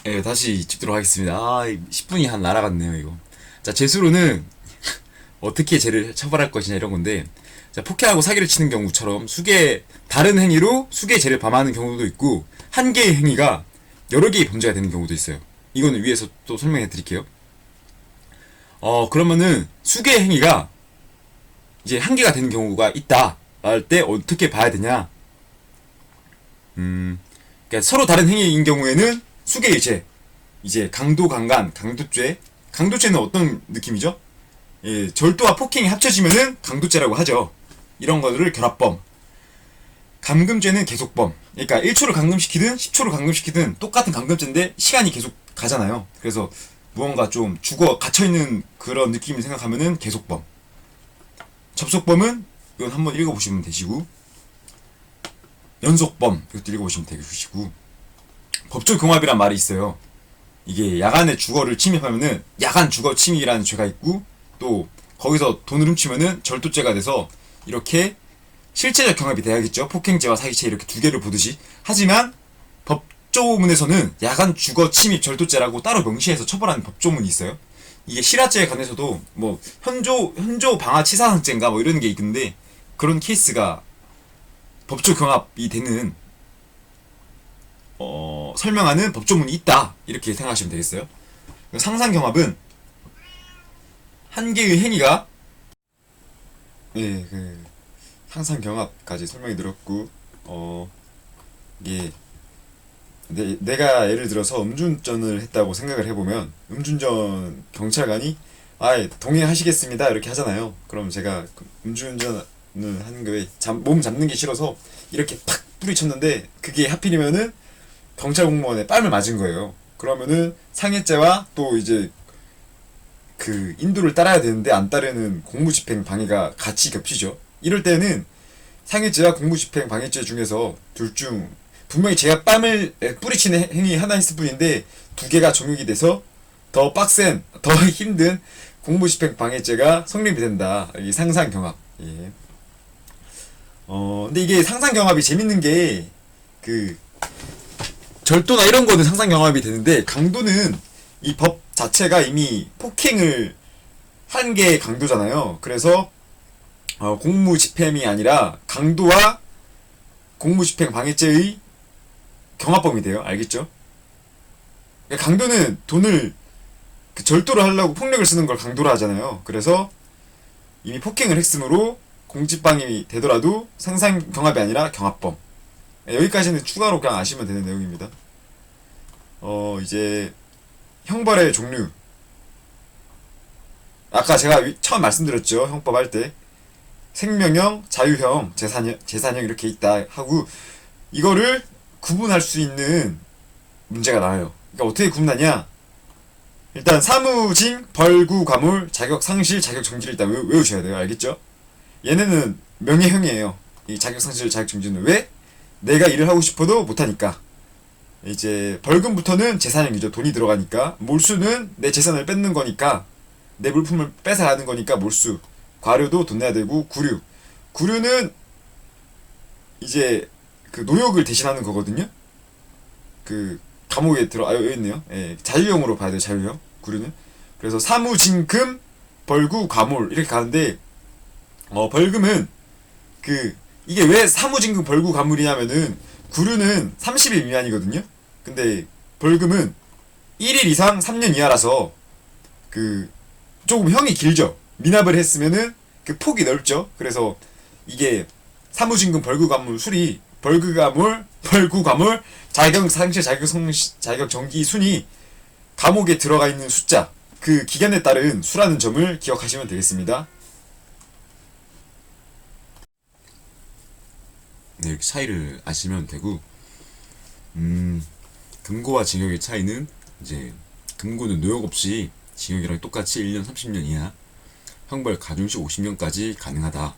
예, 다시 찍도록 하겠습니다. 10분이 한 날아갔네요, 이거. 자, 제 수로는 어떻게 쟤를 처벌할 것이냐 이런 건데, 자, 폭행하고 사기를 치는 경우처럼 다른 행위로 수개의 죄를 범하는 경우도 있고, 한 개의 행위가 여러 개의 범죄가 되는 경우도 있어요. 이거는 위에서 또 설명해 드릴게요. 그러면은 수개의 행위가 이제 한 개가 되는 경우가 있다. 할 때 어떻게 봐야 되냐? 그러니까 서로 다른 행위인 경우에는 수개의 죄, 이제 강도, 강간, 강도죄. 강도죄는 어떤 느낌이죠? 예, 절도와 폭행이 합쳐지면은 강도죄라고 하죠. 이런 것들을 결합범. 감금죄는 계속범. 그러니까 1초를 감금시키든 10초를 감금시키든 똑같은 감금죄인데 시간이 계속 가잖아요. 그래서 무언가 좀 죽어 갇혀있는 그런 느낌을 생각하면은 계속범. 접속범은 이건 한번 읽어보시면 되시고, 연속범 이것도 읽어보시면 되시고, 법조 경합이란 말이 있어요. 이게 야간에 주거를 침입하면은 야간 주거 침입이라는 죄가 있고, 또 거기서 돈을 훔치면은 절도죄가 돼서 이렇게 실체적 경합이 돼야겠죠. 폭행죄와 사기죄 이렇게 두 개를 보듯이. 하지만 법조문에서는 야간 주거 침입 절도죄라고 따로 명시해서 처벌하는 법조문이 있어요. 이게 실화죄에 관해서도 뭐 현조 방화 치사상죄인가 뭐 이런 게 있는데, 그런 케이스가 법조 경합이 되는 설명하는 법조문이 있다 이렇게 생각하시면 되겠어요. 상상 경합은 한 개의 행위가, 예, 상상 경합까지 설명이 들었고, 이게 내가 예를 들어서 음주운전을 했다고 생각을 해보면, 음주운전 경찰관이 동행하시겠습니다 이렇게 하잖아요. 그럼 제가 음주운전을 하는 거에 몸 잡는 게 싫어서 이렇게 팍 뿌리쳤는데, 그게 하필이면은 경찰 공무원의 뺨을 맞은 거예요. 그러면은 상해죄와 또 이제 그 인도를 따라야 되는데 안 따르는 공무집행 방해가 같이 겹치죠. 이럴 때는 상해죄와 공무집행 방해죄 중에서 둘 중 분명히 제가 뺨을 뿌리치는 행위 하나 있을 뿐인데 두 개가 적용이 돼서 더 빡센, 더 힘든 공무집행 방해죄가 성립이 된다. 이 상상 경합. 예. 근데 이게 상상 경합이 재밌는 게, 절도나 이런 거는 상상 경합이 되는데, 강도는 이 법 자체가 이미 폭행을 한 게 강도잖아요. 그래서 공무집행이 아니라 강도와 공무집행 방해죄의 경합범이 돼요. 알겠죠? 그러니까 강도는 돈을 절도를 하려고 폭력을 쓰는 걸 강도로 하잖아요. 그래서 이미 폭행을 했으므로 공직방임이 되더라도 상상 경합이 아니라 경합범. 여기까지는 추가로 그냥 아시면 되는 내용입니다. 이제 형벌의 종류. 아까 제가 처음 말씀드렸죠. 형법 할 때 생명형, 자유형, 재산형 이렇게 있다 하고, 이거를 구분할 수 있는 문제가 나와요. 그러니까 어떻게 구분하냐? 일단 사무징, 벌구, 과물, 자격 상실, 자격 정지를 일단 외우셔야 돼요. 알겠죠? 얘네는 명예형이에요. 이 자격 상실, 자격 정지는. 왜? 내가 일을 하고 싶어도 못하니까. 이제 벌금부터는 재산형이죠. 돈이 들어가니까. 몰수는 내 재산을 뺏는 거니까, 내 물품을 뺏어가는 거니까 몰수. 과료도 돈 내야 되고, 구류는 이제 그 노역을 대신하는 거거든요. 감옥에 여기 있네요. 예, 자유형으로 봐야 돼요. 자유형 구류는. 그래서 사무징금, 벌구, 과몰 이렇게 가는데, 벌금은 이게 왜 사무징금, 벌구, 과물이냐면은 구류는 30일 미만이거든요. 근데 벌금은 1일 이상 3년 이하라서 조금 형이 길죠. 미납을 했으면은 폭이 넓죠. 그래서 이게 사무징금, 벌구, 과물 술이 벌구, 과물, 자격 상실, 자격 정기 순이 감옥에 들어가 있는 숫자, 그 기간에 따른 수라는 점을 기억하시면 되겠습니다. 네, 이렇게 차이를 아시면 되고, 금고와 징역의 차이는, 이제 금고는 노역 없이 징역이랑 똑같이 1년 30년 이하, 형벌 가중시 50년까지 가능하다.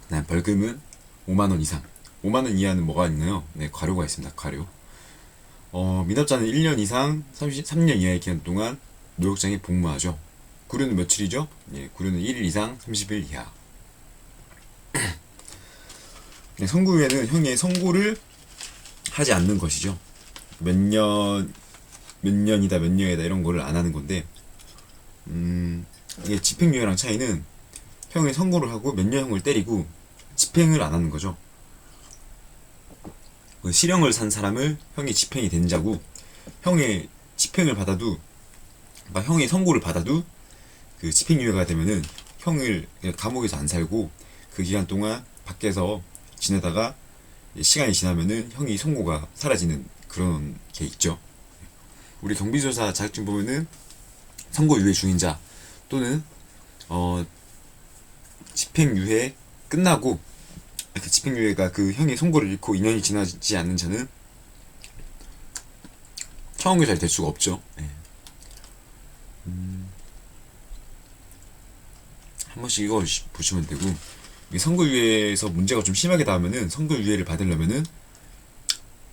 그다음 벌금은 5만원 이상. 5만원 이하는 뭐가 있나요? 네, 과료가 있습니다. 과료. 미납자는 1년 이상 3년 이하의 기간 동안 노역장에 복무하죠. 구류는 며칠이죠? 예, 구류는 1일 이상 30일 이하. 선고 후에는 형의 선고를 하지 않는 것이죠. 몇 년 몇 년이다 몇 년이다 이런 거를 안 하는 건데, 이게 집행유예랑 차이는 형이 선고를 하고 몇 년형을 때리고 집행을 안 하는 거죠. 그 실형을 산 사람을 형이 집행이 된 자고, 형의 집행을 받아도, 그러니까 형의 선고를 받아도 그 집행유예가 되면은 형을 감옥에서 안 살고 그 기간 동안 밖에서 지내다가 시간이 지나면은 형이 선고가 사라지는 그런 게 있죠. 우리 경비조사 자격증 보면은 선고유예 중인자 또는 집행유예 끝나고, 그 집행유예가 그 형의 선고를 잃고 2년이 지나지 않는 자는 처형교살이 될 수가 없죠. 네. 한 번씩 이거 보시면 되고, 선고유예에서 문제가 좀 심하게 나오면은 선고유예를 받으려면은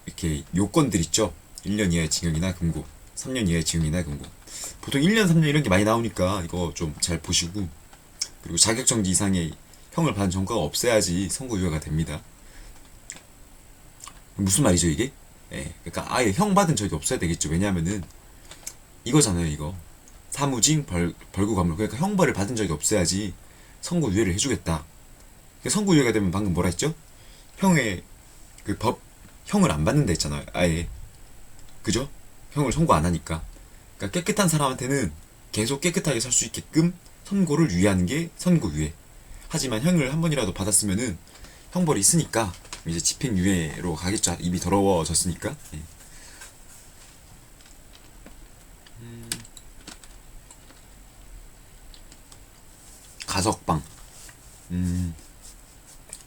이렇게 요건들 있죠. 1년 이하의 징역이나 금고, 3년 이하의 징역이나 금고. 보통 1년, 3년 이런 게 많이 나오니까 이거 좀 잘 보시고, 그리고 자격정지 이상의 형을 받은 전과가 없어야지 선고유예가 됩니다. 무슨 말이죠 이게? 예, 그러니까 아예 형 받은 적이 없어야 되겠죠. 왜냐하면은 이거잖아요, 이거. 사무징 벌구 감물. 그러니까 형벌을 받은 적이 없어야지 선고유예를 해주겠다. 선고유예가 되면 방금 뭐라 했죠? 형의 그 형을 안 받는다 했잖아요. 아예. 그죠? 형을 선고 안 하니까. 그러니까 깨끗한 사람한테는 계속 깨끗하게 살 수 있게끔 선고를 유예하는 게 선고유예. 하지만 형을 한 번이라도 받았으면은 형벌이 있으니까 이제 집행유예로 가겠죠. 입이 더러워졌으니까. 예. 가석방.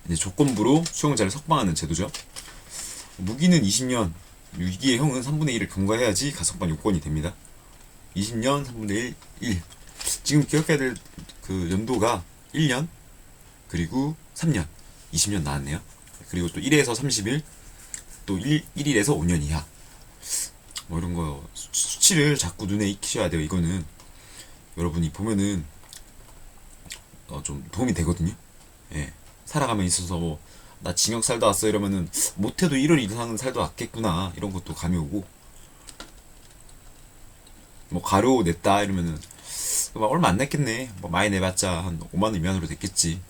이제 조건부로 수용자를 석방하는 제도죠. 무기는 20년, 유기의 형은 3분의 1을 경과해야지 가석방 요건이 됩니다. 20년 3분의 1. 지금 기억해야 될 그 연도가 1년, 그리고 3년, 20년 나왔네요. 그리고 또 1에서 30일, 또 1일에서 5년 이하. 뭐 이런 거 수치를 자꾸 눈에 익히셔야 돼요. 이거는 여러분이 보면은 좀 도움이 되거든요. 예. 살아가면 있어서 뭐, 나 징역 살다 왔어 이러면은 못해도 1월 이상은 살다 왔겠구나 이런 것도 감이 오고, 뭐 가료 냈다 이러면은 막 얼마 안 냈겠네, 뭐 많이 내봤자 한 5만원 미만으로 됐겠지,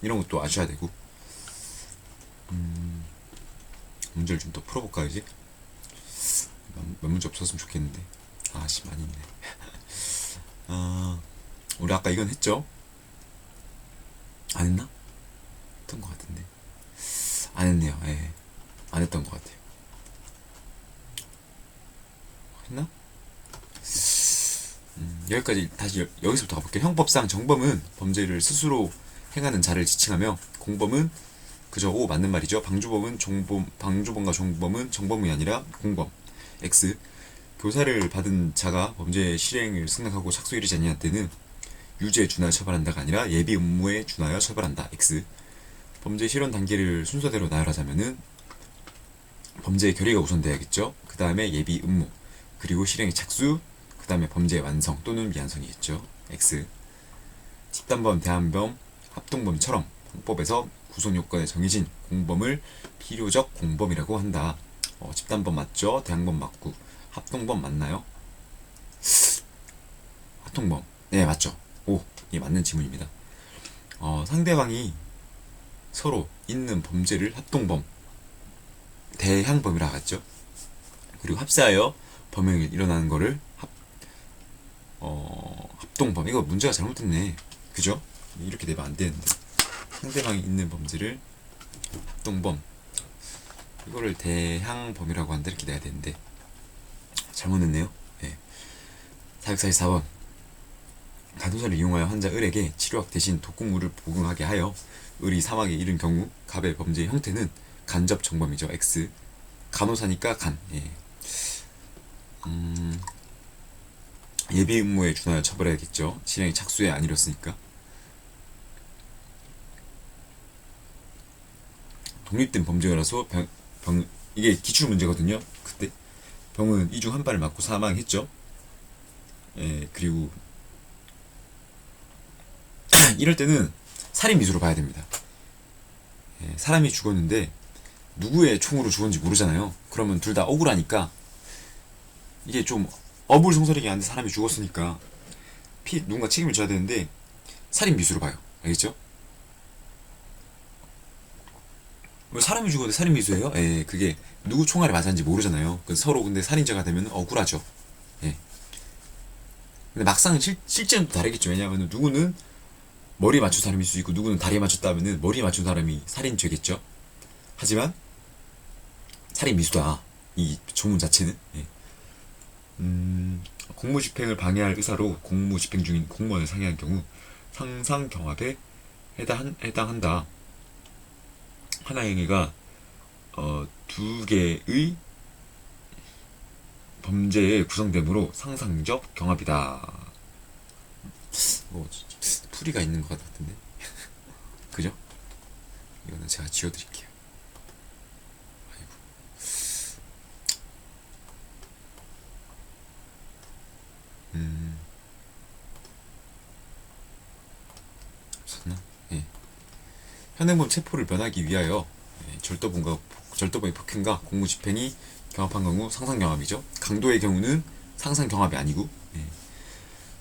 이런 것도 아셔야 되고. 문제를 좀 더 풀어볼까 이제? 몇 문제 없었으면 좋겠는데. 아씨 많이 있네. 우리 아까 이건 했죠? 안 했나? 했던 것 같은데. 안 했네요. 예. 안 했던 것 같아요. 했나? 여기까지 다시 여기서부터 가볼게요. 형법상 정범은 범죄를 스스로 행하는 자를 지칭하며, 공범은 그저 O 맞는 말이죠. 방조범과 종범은 정범이 아니라 공범. X. 교사를 받은 자가 범죄 실행을 승낙하고 착수에 이르지 아니할 때는 유죄에 준하여 처벌한다가 아니라 예비 의무에 준하여 처벌한다. X. 범죄 실현 단계를 순서대로 나열하자면은 범죄의 결의가 우선돼야겠죠. 그 다음에 예비 의무, 그리고 실행의 착수, 그 다음에 범죄의 완성 또는 미완성이겠죠. X. 집단범, 대한범, 합동범처럼 형법에서 구성요건에 정해진 공범을 필요적 공범이라고 한다. 집단범 맞죠? 대항범 맞고, 합동범 맞나요? 합동범. 네, 맞죠. 오, 이게 맞는 지문입니다. 상대방이 서로 있는 범죄를 합동범, 대항범이라 하죠. 그리고 합세하여 범행이 일어나는 거를 합동범. 이거 문제가 잘못됐네. 그죠? 이렇게 되면 안 되는데. 상대방이 있는 범죄를 합동범, 이거를 대항범이라고 한다 이렇게 돼야 되는데 잘못했네요. 네. 444번. 간호사를 이용하여 환자 을에게 치료약 대신 독극물을 복용하게 하여 을이 사망에 이른 경우 갑의 범죄의 형태는 간접 정범이죠. X. 간호사니까 간. 예. 예비 의무에 준하여 처벌해야겠죠. 실행이 착수에 안 이뤘으니까. 독립된 범죄라서 이게 기출 문제거든요. 그때 병은 이중 한 발을 맞고 사망했죠. 예, 그리고 이럴 때는 살인 미수로 봐야 됩니다. 예, 사람이 죽었는데 누구의 총으로 죽었는지 모르잖아요. 그러면 둘 다 억울하니까 이게 좀 어불성설이게 하는데 사람이 죽었으니까 누군가 책임을 져야 되는데 살인 미수로 봐요. 알겠죠? 뭐 사람이 죽었는데 살인 미수예요? 예, 그게 누구 총알에 맞았는지 모르잖아요. 서로 근데 살인자가 되면 억울하죠. 예. 근데 막상 실제는 또 다르겠죠. 왜냐하면 누구는 머리에 맞춘 사람일 수 있고 누구는 다리에 맞췄다 하면은 머리에 맞춘 사람이 살인죄겠죠. 하지만 살인 미수다. 이 조문 자체는. 예. 공무집행을 방해할 의사로 공무집행 중인 공무원을 상해한 경우 상상경합에 해당한다. 하나의 행위가 두 개의 범죄의 구성됨으로 상상적 경합이다. 풀이가 있는 것 같은데. 그죠? 이거는 제가 지워드릴게요. 아이고. 없었나? 예. 현행범 체포를 면하기 위하여 절도범의 폭행과 공무집행이 경합한 경우 상상경합이죠. 강도의 경우는 상상경합이 아니고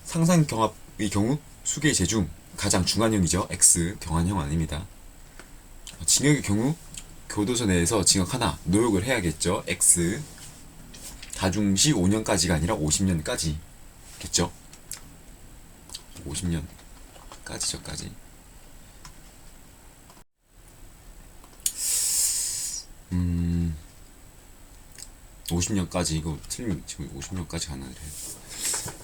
상상경합의 경우 수개의 제중 가장 중한형이죠. X 경한형 아닙니다. 징역의 경우 교도소 내에서 징역 하나 노역을 해야겠죠. X 가중시 5년까지가 아니라 50년까지 겠죠. 50년까지저까지 50년까지 이거 틀리면 지금 50년까지 가능해.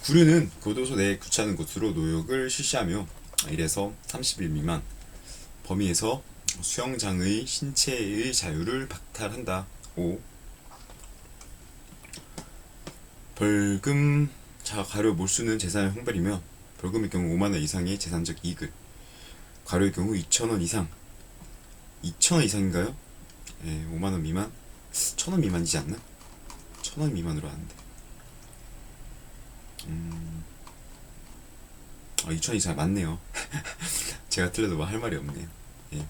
구류는 교도소 내에 구차하는 곳으로 노역을 실시하며 1에서 30일 미만 범위에서 수영장의 신체의 자유를 박탈한다. 5. 벌금 과료 몰수는 재산의 형벌이며 벌금의 경우 5만원 이상의 재산적 이익을, 과료의 경우 2,000원 이상, 2,000원 이상인가요? 예, 5만원 미만? 1,000원 미만이지 않나? 1,000원 미만으로 하는데 2,000원 이상 맞네요. 제가 틀려도 뭐 할 말이 없네요. 예.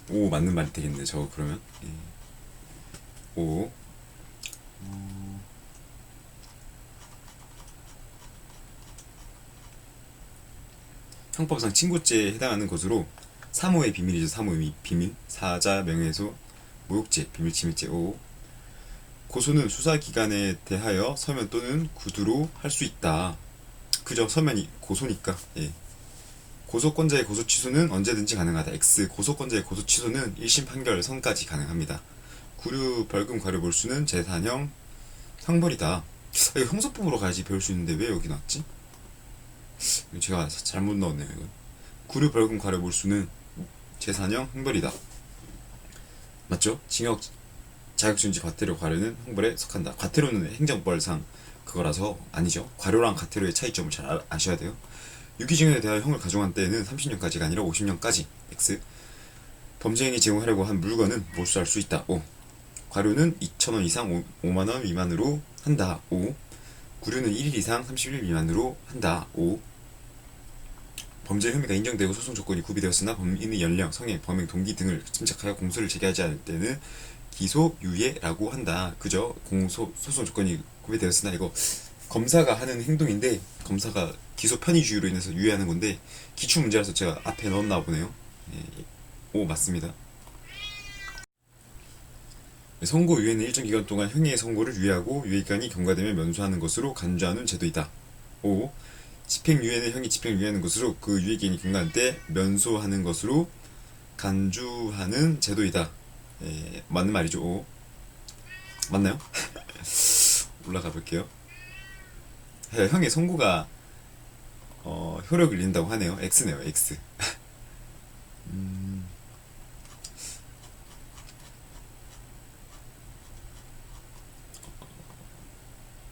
오 맞는 말이 되겠네 저거 그러면. 예. 오 형법상 친고죄에 해당하는 것으로 3호의 비밀이죠. 3호의 비밀, 사자 명예훼손, 모욕죄, 비밀침해죄. 5. 고소는 수사기관에 대하여 서면 또는 구두로 할 수 있다. 그죠? 서면이 고소니까. 예. 고소권자의 고소 취소는 언제든지 가능하다. X. 고소권자의 고소 취소는 1심 판결 선까지 가능합니다. 구류 벌금 과료 몰수는 제4형 형벌이다. 이거 형사법으로 가야지 배울 수 있는데 왜 여기 나왔지? 제가 잘못 넣었네요. 이거. 구류 벌금 과료 몰수는 제4형 형벌이다. 맞죠? 징역 자격증지 과태료 과료는 형벌에 속한다. 과태료는 행정벌상 그거라서 아니죠. 과료랑 과태료의 차이점을 잘 아셔야 돼요. 유기징역에 대하여 형을 가중한 때에는 30년까지가 아니라 50년까지. X. 범죄인이 제공하려고 한 물건은 몰수할 수 있다. 5. 과료는 2,000원 이상 5만원 미만으로 한다. 5. 구류는 1일 이상 30일 미만으로 한다. 5. 범죄 혐의가 인정되고 소송 조건이 구비되었으나 범인의 연령, 성애, 범행 동기 등을 침착하여 공소를 제기하지 않을 때는 기소유예라고 한다. 그죠? 소송 조건이 구비되었으나 이거 검사가 하는 행동인데 검사가 기소 편의주의로 인해서 유예하는 건데 기출 문제라서 제가 앞에 넣었나 보네요. 예. 오 맞습니다. 선고 유예는 일정 기간 동안 형의 선고를 유예하고 유예기간이 경과되면 면소하는 것으로 간주하는 제도이다. 5. 집행유예는 형이 집행유예하는 것으로 그 유예기간이 경과할 때 면소하는 것으로 간주하는 제도이다. 예, 맞는 말이죠. 5. 맞나요? 올라가 볼게요. 형의 선고가 효력을 잃는다고 하네요. X네요. X.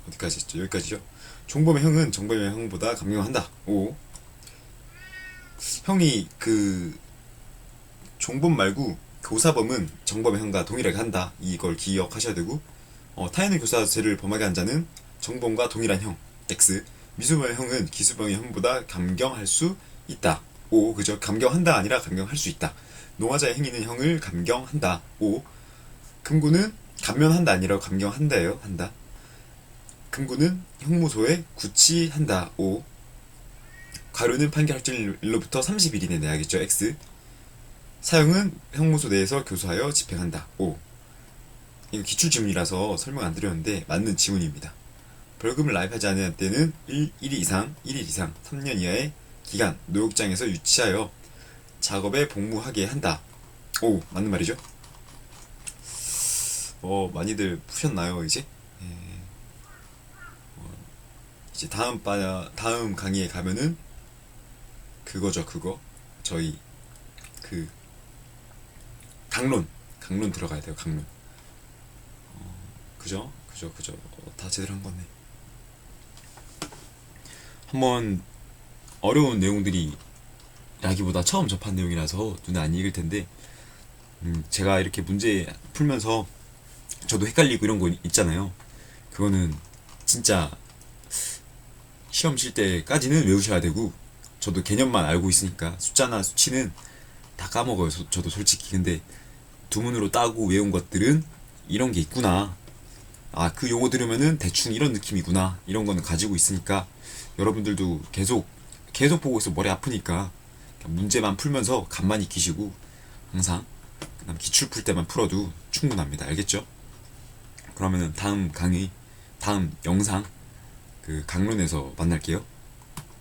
어디까지 했죠? 여기까지죠. 종범의 형은 정범의 형보다 감경한다. 5. 형이 종범 말고 교사범은 정범의 형과 동일하게 한다. 이걸 기억하셔야 되고 타인의 교사죄를 범하게 한 자는 정범과 동일한 형. X. 미수범의 형은 기수범의 형보다 감경할 수 있다. 5. 그죠? 감경한다 아니라 감경할 수 있다. 노화자의 행위는 형을 감경한다. 5. 금고는 감면한다 아니라 감경한다예요. 한다. 금고는 형무소에 구치한다. 5. 과료는 판결 확정일로부터 30일 이내 내야겠죠. X. 사형은 형무소 내에서 교수하여 집행한다. 5. 이거 기출지문이라서 설명 안 드렸는데 맞는 지문입니다. 벌금을 납입하지 않은 때는 1일 이상 3년 이하의 기간 노역장에서 유치하여 작업에 복무하게 한다. 오, 맞는 말이죠. 많이들 푸셨나요 이제? 예. 이제 다음 강의에 가면은 그거죠, 그거. 저희 그 강론 들어가야 돼요, 강론. 그죠? 다 제대로 한 거네. 한번 어려운 내용들이 라기보다 처음 접한 내용이라서 눈에 안 익을 텐데, 제가 이렇게 문제 풀면서 저도 헷갈리고 이런 거 있잖아요. 그거는 진짜 시험 칠 때까지는 외우셔야 되고, 저도 개념만 알고 있으니까 숫자나 수치는 다 까먹어요. 저도 솔직히. 근데 두문으로 따고 외운 것들은 이런 게 있구나. 아, 그 용어 들으면은 대충 이런 느낌이구나. 이런 거는 가지고 있으니까 여러분들도 계속 보고 있어 머리 아프니까 그냥 문제만 풀면서 간만 익히시고 항상 그다음 기출 풀 때만 풀어도 충분합니다. 알겠죠? 그러면은 다음 강의, 다음 영상 그 강론에서 만날게요.